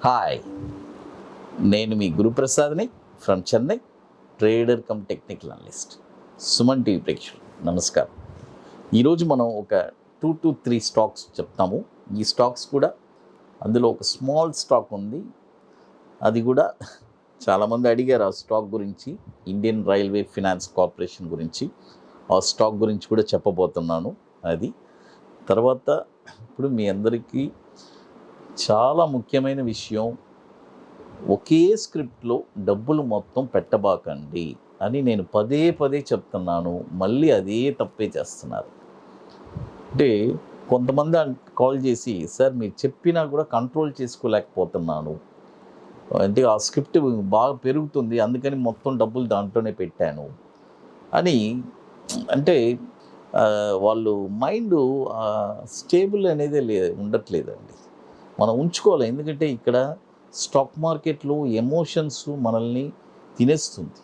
Hi, నేను మీ గురుప్రసాద్ని from Chennai, trader cum technical analyst. Suman TV ప్రేక్షకులు నమస్కారం. ఈరోజు మనం ఒక 2 to 3 స్టాక్స్ చెప్తాము. ఈ స్టాక్స్ కూడా అందులో ఒక స్మాల్ స్టాక్ ఉంది, అది కూడా చాలామంది అడిగారు ఆ స్టాక్ గురించి. ఇండియన్ రైల్వే ఫైనాన్స్ కార్పొరేషన్ గురించి, ఆ స్టాక్ గురించి కూడా చెప్పబోతున్నాను. అది తర్వాత ఇప్పుడు మీ అందరికీ చాలా ముఖ్యమైన విషయం, ఒకే స్క్రిప్ట్లో డబ్బులు మొత్తం పెట్టబాకండి అని నేను పదే పదే చెప్తున్నాను. మళ్ళీ అదే తప్పే చేస్తున్నారు. అంటే కొంతమంది కాల్ చేసి, సార్ మీరు చెప్పినా కూడా కంట్రోల్ చేసుకోలేకపోతున్నాను, అంటే ఆ స్క్రిప్ట్ బాగా పెరుగుతుంది, అందుకని మొత్తం డబ్బులు దాంట్లోనే పెట్టాను అని. అంటే వాళ్ళు మైండ్ స్టేబుల్ అనేది ఉండట్లేదండి. మనం ఉంచుకోవాలి, ఎందుకంటే ఇక్కడ స్టాక్ మార్కెట్లో ఎమోషన్స్ మనల్ని తినేస్తుంది.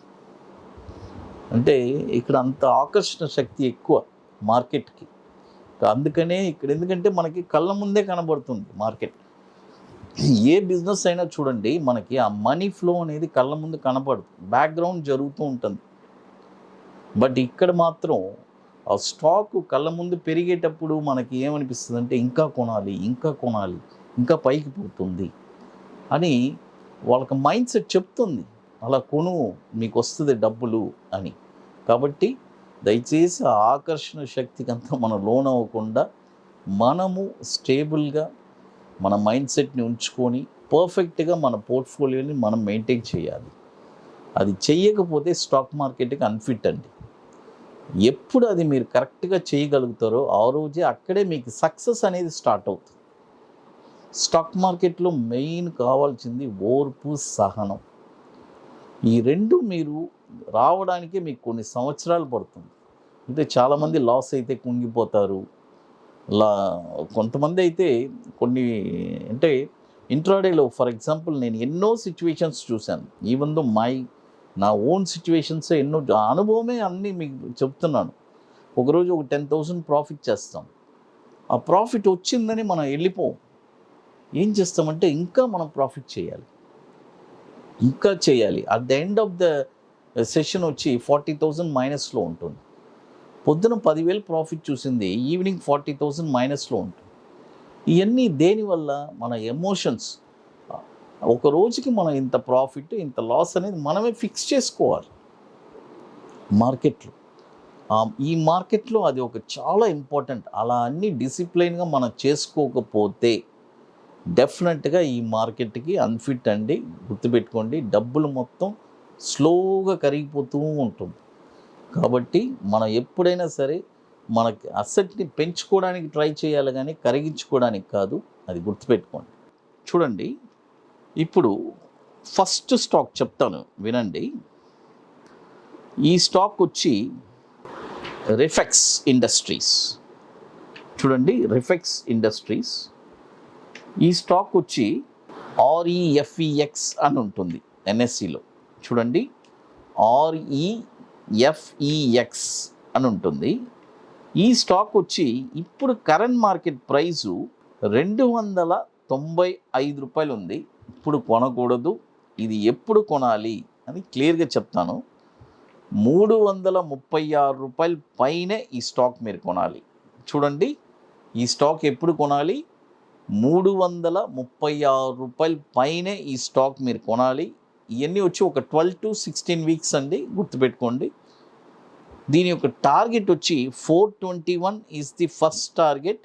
అంటే ఇక్కడ అంత ఆకర్షణ శక్తి ఎక్కువ మార్కెట్కి. అందుకనే ఇక్కడ ఎందుకంటే మనకి కళ్ళ ముందే కనబడుతుంది మార్కెట్. ఏ బిజినెస్ అయినా చూడండి, మనకి ఆ మనీ ఫ్లో అనేది కళ్ళ ముందు కనపడదు, బ్యాక్గ్రౌండ్ జరుగుతూ ఉంటుంది. బట్ ఇక్కడ మాత్రం ఆ స్టాక్ కళ్ళ ముందు పెరిగేటప్పుడు మనకి ఏమనిపిస్తుంది అంటే ఇంకా కొనాలి, ఇంకా కొనాలి, ఇంకా పైకి పోతుంది అని వాళ్ళకి మైండ్ సెట్ చెప్తుంది, అలా కొను మీకు వస్తుంది డబ్బులు అని. కాబట్టి దయచేసి ఆ ఆకర్షణ శక్తికి అంతా మనం లోన్ అవ్వకుండా మనము స్టేబుల్గా మన మైండ్ సెట్ని ఉంచుకొని పర్ఫెక్ట్గా మన పోర్ట్ఫోలియోని మనం మెయింటైన్ చేయాలి. అది చెయ్యకపోతే స్టాక్ మార్కెట్కి అన్ఫిట్ అండి. ఎప్పుడు అది మీరు కరెక్ట్గా చేయగలుగుతారో ఆ రోజే అక్కడే మీకు సక్సెస్ అనేది స్టార్ట్ అవుతుంది. స్టాక్ మార్కెట్లో మెయిన్ కావాల్సింది ఓర్పు, సహనం. ఈ రెండు మీరు రావడానికే మీకు కొన్ని సంవత్సరాలు పడుతుంది. అంటే చాలామంది లాస్ అయితే కుంగిపోతారు. కొంతమంది అయితే కొన్ని అంటే ఇంట్రాడేలో ఫర్ ఎగ్జాంపుల్ నేను ఎన్నో సిచ్యువేషన్స్ చూశాను. ఈవెన్ దో నా ఓన్ సిచ్యువేషన్స్ ఎన్నో అనుభవమే అన్నీ మీకు చెప్తున్నాను. ఒకరోజు ఒక 10,000 ప్రాఫిట్ చేస్తాం, ఆ ప్రాఫిట్ వచ్చిందని మనం వెళ్ళిపోం. ఏం చేస్తామంటే ఇంకా మనం ప్రాఫిట్ చేయాలి, ఇంకా చేయాలి. At the end of the session వచ్చి 40,000 మైనస్లో ఉంటుంది. పొద్దున 10,000 ప్రాఫిట్ చూసింది, ఈవినింగ్ 40,000 మైనస్లో ఉంటుంది. ఇవన్నీ దేనివల్ల? మన ఎమోషన్స్. ఒక రోజుకి మనం ఇంత ప్రాఫిట్, ఇంత లాస్ అనేది మనమే ఫిక్స్ చేసుకోవాలి మార్కెట్లో. ఈ మార్కెట్లో అది ఒక చాలా ఇంపార్టెంట్. అలా అన్ని డిసిప్లైన్గా మనం చేసుకోకపోతే డెఫినెట్గా ఈ మార్కెట్కి అన్ఫిట్ అండి. గుర్తుపెట్టుకోండి, డబ్బులు మొత్తం స్లోగా కరిగిపోతూ ఉంటుంది. కాబట్టి మనం ఎప్పుడైనా సరే మనకి అసెట్ని పెంచుకోవడానికి ట్రై చేయాలి, కానీ కరిగించుకోవడానికి కాదు. అది గుర్తుపెట్టుకోండి. చూడండి, ఇప్పుడు ఫస్ట్ స్టాక్ చెప్తాను వినండి. ఈ స్టాక్ వచ్చి రిఫెక్స్ ఇండస్ట్రీస్. చూడండి, రిఫెక్స్ ఇండస్ట్రీస్. ఈ స్టాక్ వచ్చి REFEX అని ఉంటుంది NSEలో. చూడండి, REFEX అని ఉంటుంది. ఈ స్టాక్ వచ్చి ఇప్పుడు కరెంట్ మార్కెట్ ప్రైసు 295 రూపాయలు ఉంది. ఇప్పుడు కొనకూడదు, ఇది ఎప్పుడు కొనాలి అని క్లియర్గా చెప్తాను. 336 రూపాయల పైనే ఈ స్టాక్ మీరు కొనాలి. చూడండి, ఈ స్టాక్ ఎప్పుడు కొనాలి? 336 రూపాయల పైనే ఈ స్టాక్ మీరు కొనాలి. ఇవన్నీ వచ్చి ఒక 12 to 16 వీక్స్ అండి, గుర్తుపెట్టుకోండి. దీని యొక్క టార్గెట్ వచ్చి 421 ఈజ్ ది ఫస్ట్ టార్గెట్.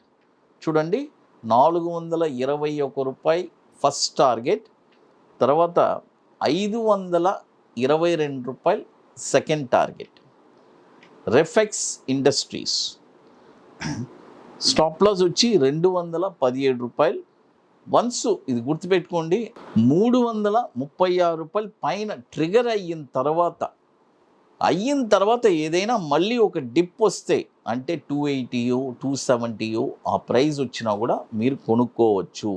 చూడండి, 421 రూపాయలు ఫస్ట్ టార్గెట్, తర్వాత 522 రూపాయలు second target. Refex industries stop loss వచ్చి 217 రూపాయలు. వన్స్ ఇది గుర్తుపెట్టుకోండి, 336 రూపాయలు పైన ట్రిగర్ అయిన తర్వాత ఏదైనా మళ్ళీ ఒక డిప్ వస్తే, అంటే 280 270 ఆ ప్రైస్ వచ్చినా కూడా మీరు కొనుక్కోవచ్చు.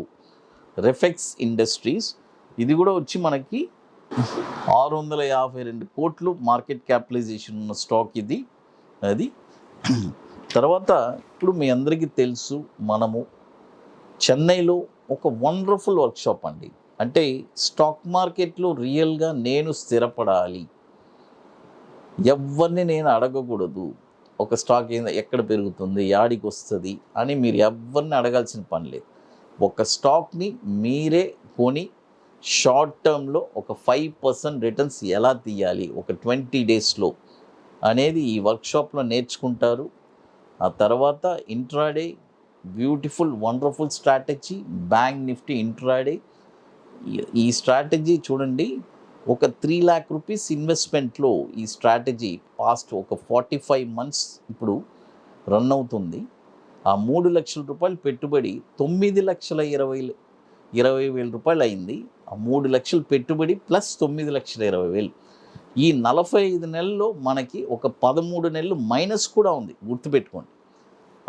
రిఫెక్స్ ఇండస్ట్రీస్ ఇది కూడా వచ్చి మనకి 652 కోట్లు మార్కెట్ క్యాపిటలైజేషన్ ఉన్న స్టాక్ ఇది. అది తర్వాత ఇప్పుడు మీ అందరికీ తెలుసు, మనము చెన్నైలో ఒక వండర్ఫుల్ వర్క్షాప్ అండి. అంటే స్టాక్ మార్కెట్లో రియల్గా నేను స్థిరపడాలి, ఎవరిని నేను అడగకూడదు. ఒక స్టాక్ ఎక్కడ పెరుగుతుంది, యాడికి వస్తుంది అని మీరు ఎవరిని అడగాల్సిన పని లేదు. ఒక స్టాక్ని మీరే కొని షార్ట్ టర్మ్లో ఒక 5% రిటర్న్స్ ఎలా తీయాలి ఒక 20 డేస్లో అనేది ఈ వర్క్షాప్లో నేర్చుకుంటారు. ఆ తర్వాత intraday, beautiful wonderful strategy, bank Nifty intraday. ఈ స్ట్రాటజీ చూడండి, ఒక 3 lakh రూపీస్ ఇన్వెస్ట్మెంట్లో ఈ స్ట్రాటజీ పాస్ట్ ఒక 45 months ఇప్పుడు రన్ అవుతుంది. ఆ 3 లక్షల రూపాయలు పెట్టుబడి 9,20,000 రూపాయలు అయింది. ఆ 3 లక్షలు పెట్టుబడి ప్లస్ 9,20,000. ఈ 45 నెలల్లో మనకి ఒక 13 నెలలు మైనస్ కూడా ఉంది, గుర్తుపెట్టుకోండి.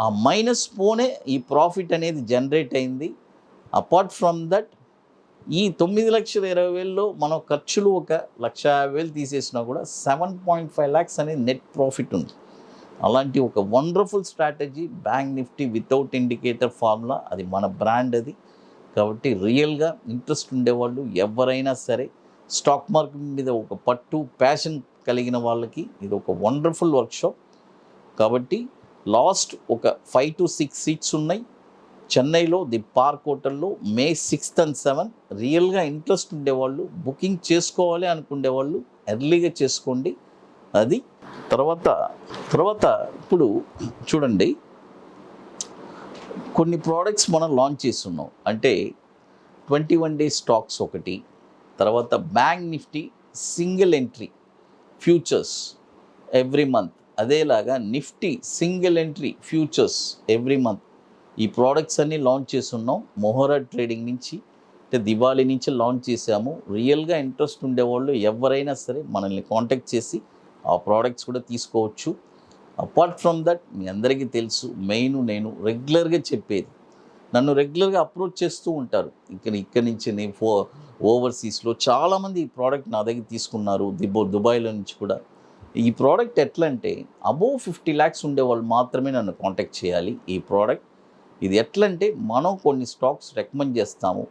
ఆ మైనస్ పోనే ఈ ప్రాఫిట్ అనేది జనరేట్ అయింది. అపార్ట్ ఫ్రమ్ దట్ ఈ 9,20,000లో మనం ఖర్చులు ఒక 1,50,000 తీసేసినా కూడా 7.5 lakhs అనేది నెట్ ప్రాఫిట్ ఉంది. అలాంటి ఒక wonderful strategy bank Nifty without indicator formula, అది మన బ్రాండ్ అది. కాబట్టి రియల్గా ఇంట్రెస్ట్ ఉండేవాళ్ళు ఎవరైనా సరే, స్టాక్ మార్కెట్ మీద ఒక పట్టు ప్యాషన్ కలిగిన వాళ్ళకి ఇది ఒక వండర్ఫుల్ వర్క్షాప్. కాబట్టి లాస్ట్ ఒక 5 to 6 సీట్స్ ఉన్నాయి చెన్నైలో ది పార్క్ హోటల్లో May 6th and 7th. రియల్గా ఇంట్రెస్ట్ ఉండేవాళ్ళు బుకింగ్ చేసుకోవాలి అనుకునేవాళ్ళు ఎర్లీగా చేసుకోండి. అది తర్వాత ఇప్పుడు చూడండి, కొన్ని ప్రోడక్ట్స్ మనం లాంచ్ చేస్తున్నాం. అంటే 21 days స్టాక్స్ ఒకటి, తర్వాత bank Nifty single entry futures every month, అదేలాగా Nifty single entry futures every month. ఈ ప్రోడక్ట్స్ అన్నీ లాంచ్ చేస్తున్నాం. మొహరా ట్రేడింగ్ నుంచి అంటే దివాళీ నుంచి లాంచ్ చేసాము. రియల్గా ఇంట్రెస్ట్ ఉండేవాళ్ళు ఎవరైనా సరే మనల్ని కాంటాక్ట్ చేసి ఆ ప్రోడక్ట్స్ కూడా తీసుకోవచ్చు. అపార్ట్ ఫ్రమ్ దట్ మీ అందరికీ తెలుసు, నేను రెగ్యులర్గా చెప్పేది, నన్ను రెగ్యులర్గా అప్రోచ్ చేస్తూ ఉంటారు. ఇక్కడి నుంచి నేను ఓవర్సీస్లో చాలామంది ఈ ప్రోడక్ట్ నా దగ్గర తీసుకున్నారు, దుబాయ్లో నుంచి కూడా. ఈ ప్రోడక్ట్ ఎట్లా అంటే అబోవ్ 50 lakhs ఉండేవాళ్ళు మాత్రమే నన్ను కాంటాక్ట్ చేయాలి. ఈ ప్రోడక్ట్ ఇది ఎట్లా అంటే మనం కొన్ని స్టాక్స్ రికమెండ్ చేస్తాము.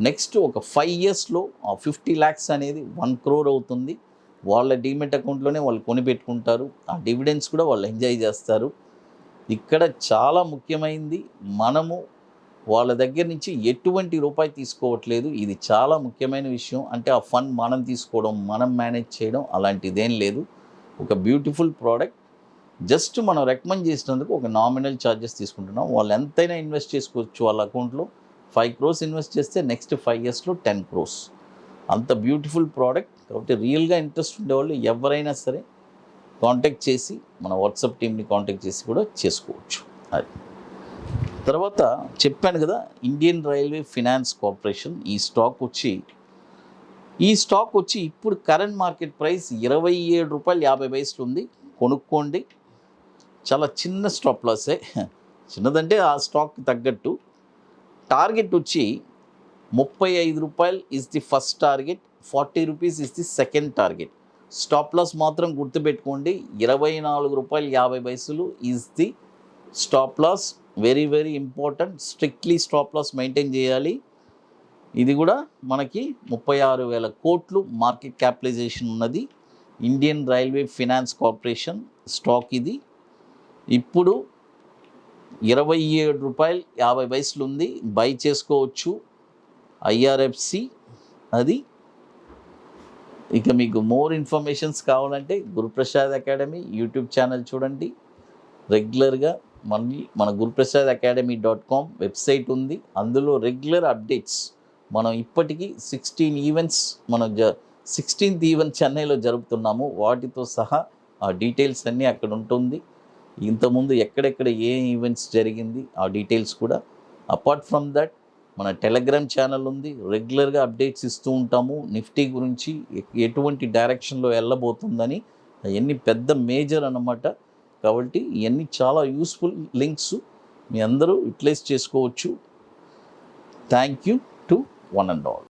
నెక్స్ట్ ఒక 5 yearsలో ఆ 50 lakhs అనేది 1 crore అవుతుంది. వాళ్ళ డీమెట్ అకౌంట్లోనే వాళ్ళు కొనిపెట్టుకుంటారు. ఆ డివిడెండ్స్ కూడా వాళ్ళు ఎంజాయ్ చేస్తారు. ఇక్కడ చాలా ముఖ్యమైనది, మనము వాళ్ళ దగ్గర నుంచి ఎటువంటి రూపాయి తీసుకోవట్లేదు. ఇది చాలా ముఖ్యమైన విషయం. అంటే ఆ ఫండ్ మనం తీసుకోవడం, మనం మేనేజ్ చేయడం అలాంటిదేం లేదు. ఒక బ్యూటిఫుల్ ప్రోడక్ట్. జస్ట్ మనం రికమెండ్ చేసినందుకు ఒక నామినల్ ఛార్జెస్ తీసుకుంటున్నాం. వాళ్ళు ఎంతైనా ఇన్వెస్ట్ చేసుకోవచ్చు. వాళ్ళ అకౌంట్లో 5 crores ఇన్వెస్ట్ చేస్తే నెక్స్ట్ 5 yearsలో 10 crores. అంత బ్యూటిఫుల్ ప్రోడక్ట్. కాబట్టి రియల్గా ఇంట్రెస్ట్ ఉండేవాళ్ళు ఎవరైనా సరే కాంటాక్ట్ చేసి మన వాట్సాప్ టీమ్ని కాంటాక్ట్ చేసి కూడా చేసుకోవచ్చు. అది తర్వాత చెప్పాను కదా, ఇండియన్ రైల్వే ఫైనాన్స్ కార్పొరేషన్ ఈ స్టాక్ వచ్చి ఇప్పుడు కరెంట్ మార్కెట్ ప్రైస్ ₹27.50 ఉంది. కొనుక్కోండి. చాలా చిన్న స్టాప్ లాసే, చిన్నదంటే ఆ స్టాక్ తగ్గట్టు. టార్గెట్ వచ్చి ₹35 is the first target, ₹40 is the second target. Stop loss మాత్రం గుర్తుపెట్టుకోండి, ₹24.50 is the stop loss. Very very important. Strictly stop loss maintain చేయాలి. ఇది కూడా మనకి 36,000 కోట్లు మార్కెట్ క్యాపిటలైజేషన్ ఉన్నది. Indian railway finance corporation stock ఇది. ఇప్పుడు ₹27.50 ఉంది. బై చేసుకోవచ్చు. IRFC అది. ఇక మీకు మోర్ ఇన్ఫర్మేషన్స్ కావాలంటే గురుప్రసాద్ అకాడమీ యూట్యూబ్ ఛానల్ చూడండి. రెగ్యులర్గా మన guruprasadacademy.com వెబ్సైట్ ఉంది. అందులో రెగ్యులర్ అప్డేట్స్. మనం ఇప్పటికీ 16 ఈవెంట్స్ 16th ఈవెంట్ చెన్నైలో జరుపుతున్నాము. వాటితో సహా ఆ డీటెయిల్స్ అన్నీ అక్కడ ఉంటుంది. ఇంతకుముందు ఎక్కడెక్కడ ఏ ఈవెంట్స్ జరిగింది ఆ డీటెయిల్స్ కూడా. అపార్ట్ ఫ్రమ్ దట్ మన టెలిగ్రామ్ ఛానల్ ఉంది. రెగ్యులర్గా అప్డేట్స్ ఇస్తూ ఉంటాము. నిఫ్టీ గురించి ఎటువంటి డైరెక్షన్లో వెళ్ళబోతుందని అవన్నీ పెద్ద మేజర్ అన్నమాట. కాబట్టి ఇవన్నీ చాలా యూస్ఫుల్ లింక్స్, మీ అందరూ యూటిలైజ్ చేసుకోవచ్చు. Thank you to one and all.